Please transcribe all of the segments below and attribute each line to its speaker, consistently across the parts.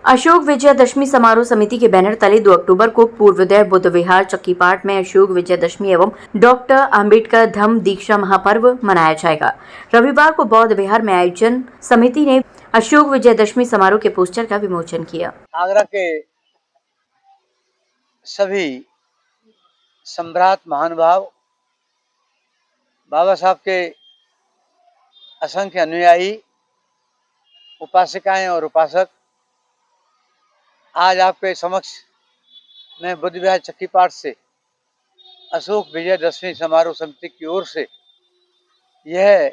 Speaker 1: अशोक विजयदशमी समारोह समिति के बैनर तले 2 अक्टूबर को पूर्वोदय बुद्ध विहार चक्कीपाट में अशोक विजयदशमी एवं डॉक्टर अंबेडकर धम्म दीक्षा महापर्व मनाया जाएगा। रविवार को बौद्ध विहार में आयोजन समिति ने अशोक विजयदशमी समारोह के पोस्टर का विमोचन किया।
Speaker 2: आगरा के सभी सम्राट महानुभाव, बाबा साहब के असंख्य अनुयायी, उपासिकाएं और उपासक आज आपके समक्ष में बुद्ध विहार चक्कीपाट से अशोक विजयदशमी समारोह समिति की ओर से यह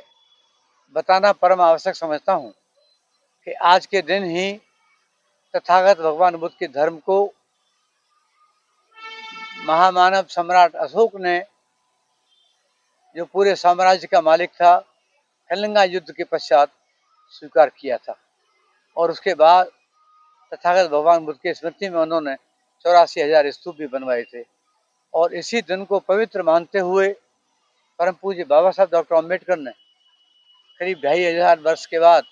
Speaker 2: बताना परम आवश्यक समझता हूँ कि आज के दिन ही तथागत भगवान बुद्ध के धर्म को महामानव सम्राट अशोक ने, जो पूरे साम्राज्य का मालिक था, कलिंगा युद्ध के पश्चात स्वीकार किया था। और उसके बाद तथागत भगवान बुद्ध की स्मृति में उन्होंने 84,000 स्तूप भी बनवाए थे। और इसी दिन को पवित्र मानते हुए परम पूज्य बाबा साहब डॉक्टर अम्बेडकर ने करीब 2,500 वर्ष के बाद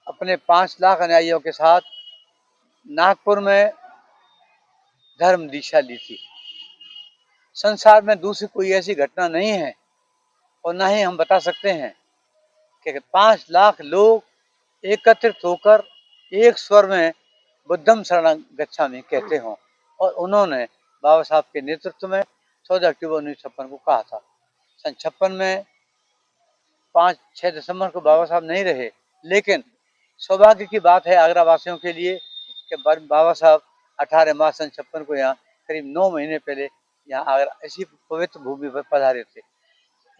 Speaker 2: अपने 5 लाख अनुयायियों के साथ नागपुर में धर्म दीक्षा ली थी। संसार में दूसरी कोई ऐसी घटना नहीं है और ना ही हम बता सकते हैं कि 5 लाख लोग एकत्रित होकर एक स्वर में बुद्धम शरणं गच्छामि कहते हों। और उन्होंने बाबा साहब के नेतृत्व में 14 अक्टूबर 1956 को कहा था। सन 56 में 5-6 दिसंबर को बाबा साहब नहीं रहे, लेकिन सौभाग्य की बात है आगरा वासियों के लिए कि बाबा साहब 18 मार्च सन 56 को यहाँ करीब 9 महीने पहले यहाँ आगरा इसी पवित्र भूमि पर पधारे थे।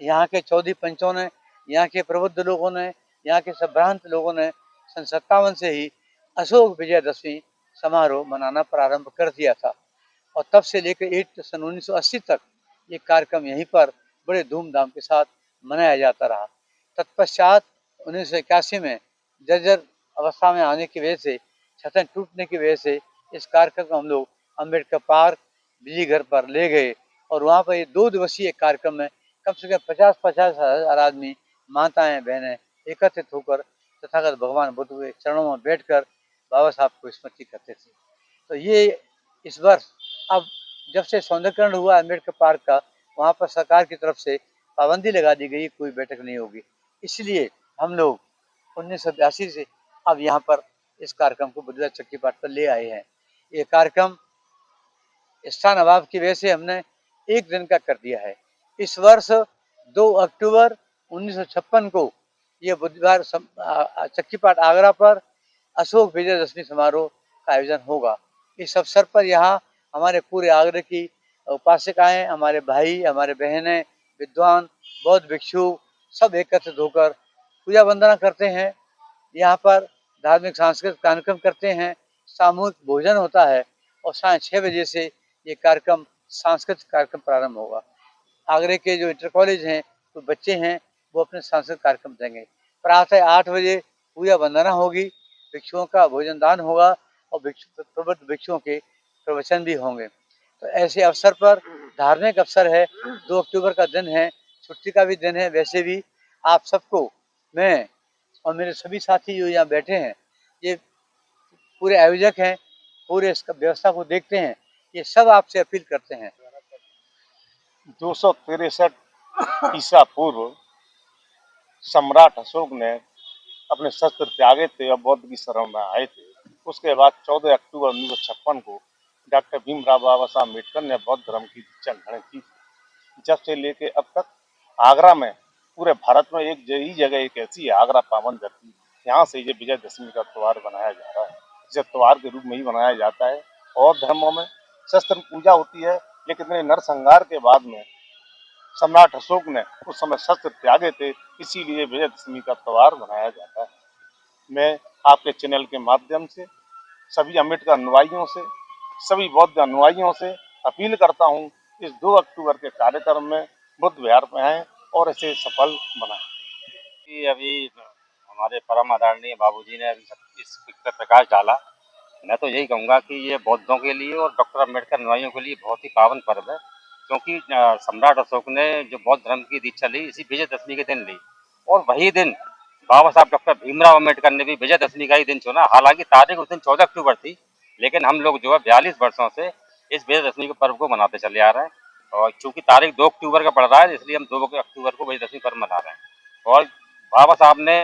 Speaker 2: यहाँ के चौधरी पंचों ने, यहाँ के प्रबुद्ध लोगों ने, यहाँ के संभ्रांत लोगों ने सन 57 से ही अशोक विजयदशमी समारोह मनाना प्रारंभ कर दिया था। और तब से लेकर सन 1980 तक ये कार्यक्रम यहीं पर बड़े धूमधाम के साथ मनाया जाता रहा। तत्पश्चात 1981 में जर्जर अवस्था में आने की वजह से, छतें टूटने की वजह से इस कार्यक्रम को हम लोग अम्बेडकर पार्क बिजली घर पर ले गए। और वहाँ पर ये 2 दिवसीय कार्यक्रम में कम से कम 50-50 हजार आदमी, माताएं, बहनें एकत्रित होकर तथागत भगवान बुद्ध के चरणों में बैठकर बाबा साहब को स्मृति करते थे। तो ये इस वर्ष अब जब से सौंदर्यकरण हुआ अम्बेडकर पार्क का, वहाँ पर सरकार की तरफ से पाबंदी लगा दी गई, कोई बैठक नहीं होगी। इसलिए हम लोग 1982 से अब यहाँ पर इस कार्यक्रम को बुद्ध विहार चक्कीपाट पर ले आए हैं। ये कार्यक्रम स्थान अभाव की वजह से हमने एक दिन का कर दिया है। इस वर्ष 2 अक्टूबर 1956 को ये बुद्ध विहार चक्कीपाट आगरा पर अशोक विजयदशमी समारोह का आयोजन होगा। इस अवसर पर यहाँ हमारे पूरे आगरे की उपासिकाएं, हमारे भाई, हमारे बहनें, विद्वान, बौद्ध भिक्षु सब एकत्रित होकर पूजा वंदना करते हैं। यहाँ पर धार्मिक सांस्कृतिक कार्यक्रम करते हैं, सामूहिक भोजन होता है और साढ़े 6 बजे से ये कार्यक्रम, सांस्कृतिक कार्यक्रम प्रारंभ होगा। आगरे के जो इंटर कॉलेज हैं, तो बच्चे हैं, वो अपने सांस्कृतिक कार्यक्रम देंगे। प्रातः 8 बजे पूजा वंदना होगी, भिक्षुओं का भोजन दान होगा और प्रबुद्ध भिक्षुओं के प्रवचन भी होंगे। तो ऐसे अवसर पर, धार्मिक अवसर है, 2 अक्टूबर का दिन है, छुट्टी का भी दिन है। वैसे भी आप सबको मैं और मेरे सभी साथी जो यहाँ बैठे हैं, ये पूरे आयोजक हैं, पूरे इसका व्यवस्था को देखते हैं, ये सब आपसे अपील करते हैं।
Speaker 3: 263 ईसा पूर्व सम्राट अशोक ने अपने शस्त्र त्यागे थे और बौद्ध की शरण में आए थे। उसके बाद 14 अक्टूबर 1956 को डॉक्टर भीमराव बाबा साहब अम्बेडकर ने बौद्ध धर्म की दीक्षा ग्रहण की थी। जब से लेके अब तक आगरा में, पूरे भारत में एक यही जगह एक ऐसी है, आगरा पावन धरती, यहाँ से ये विजयदशमी का त्यौहार बनाया जा रहा है। इसे त्यौहार के रूप में ही मनाया जाता है। और धर्मों में शस्त्र पूजा होती है, लेकिन नरसंहार के बाद में सम्राट अशोक ने उस समय शस्त्र त्यागे थे, इसीलिए विजयदशमी का त्यौहार मनाया जाता है। मैं आपके चैनल के माध्यम से सभी अम्बेडकर अनुयायियों से, सभी बौद्ध अनुयायियों से अपील करता हूँ, इस 2 अक्टूबर के कार्यक्रम में बुद्ध विहार में आएं और इसे सफल बनाएं।
Speaker 4: अभी हमारे परम आदरणीय बाबूजी ने अभी इस पर प्रकाश डाला। मैं तो यही कहूँगा कि ये बौद्धों के लिए और डॉक्टर अम्बेडकर अनुयायियों के लिए बहुत ही पावन पर्व है, क्योंकि सम्राट अशोक ने जो बौद्ध धर्म की दीक्षा ली, इसी विजयदशमी के दिन ली। और वही दिन बाबा साहब डॉक्टर भीमराव अम्बेडकर ने भी विजयदशमी का ही दिन चुना। हालांकि तारीख उस दिन 14 अक्टूबर थी, लेकिन हम लोग जो है 42 वर्षों से इस विजयदशमी के पर्व को मनाते चले आ रहे हैं। और चूंकि तारीख 2 अक्टूबर का पड़ रहा है, इसलिए हम 2 अक्टूबर को विजयदशमी पर्व मना रहे हैं। और बाबा साहब ने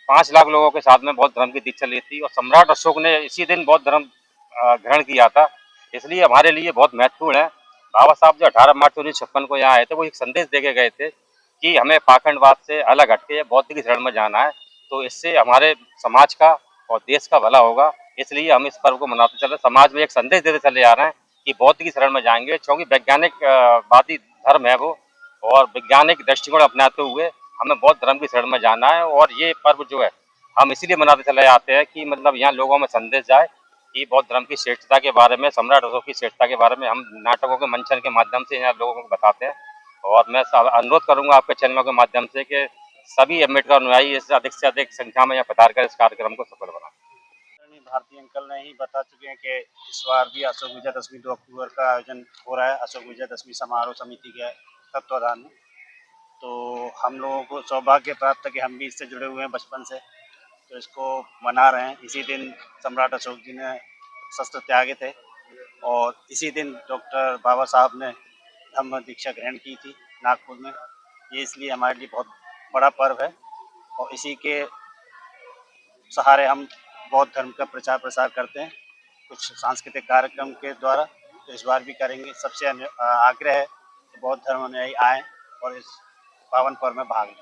Speaker 4: 5 लाख लोगों के साथ में बौद्ध धर्म की दीक्षा ली थी, और सम्राट अशोक ने इसी दिन बौद्ध धर्म ग्रहण किया था। इसलिए हमारे लिए बहुत महत्वपूर्ण है। बाबा साहब जो 18 मार्च 1956 को यहाँ आए थे, वो एक संदेश दे के गए थे कि हमें पाखंडवाद से अलग हटके बौद्ध की शरण में जाना है। तो इससे हमारे समाज का और देश का भला होगा। इसलिए हम इस पर्व को मनाते चले, समाज में एक संदेश देते चले आ रहे हैं कि बौद्ध की शरण में जाएंगे, क्योंकि वैज्ञानिक वादी धर्म है वो, और वैज्ञानिक दृष्टिकोण अपनाते हुए हमें बौद्ध धर्म की शरण में जाना है। और ये पर्व जो है हम इसीलिए मनाते चले आते हैं कि मतलब यहाँ लोगों में संदेश जाए कि बौद्ध धर्म की श्रेष्ठता के बारे में, सम्राट अशोक की श्रेष्ठता के बारे में हम नाटकों के मंचन के माध्यम से यहाँ लोगों को बताते हैं। और मैं अनुरोध करूंगा आपके चैनलों के माध्यम से कि सभी अम्बेडकर अनुयायी से अधिक संख्या में यहाँ पधार कर इस कार्यक्रम को सफल बनाएं।
Speaker 5: भारती अंकल ने ही बता चुके हैं कि इस बार भी अशोक विजयदशमी 2 अक्टूबर का आयोजन हो रहा है अशोक विजयदशमी समारोह समिति के तत्वाधान में। तो हम लोगों को सौभाग्य प्राप्त है कि हम भी इससे जुड़े हुए हैं बचपन से, तो इसको मना रहे हैं। इसी दिन सम्राट अशोक जी ने शस्त्र त्यागे थे, और इसी दिन डॉक्टर बाबा साहब ने धम्म दीक्षा ग्रहण की थी नागपुर में। ये इसलिए हमारे लिए बहुत बड़ा पर्व है, और इसी के सहारे हम बौद्ध धर्म का प्रचार प्रसार करते हैं कुछ सांस्कृतिक कार्यक्रम के द्वारा। तो इस बार भी करेंगे। सबसे आग्रह है कि बौद्ध धर्म अनुयायी आएँ और इस पावन पर्व में भाग लें।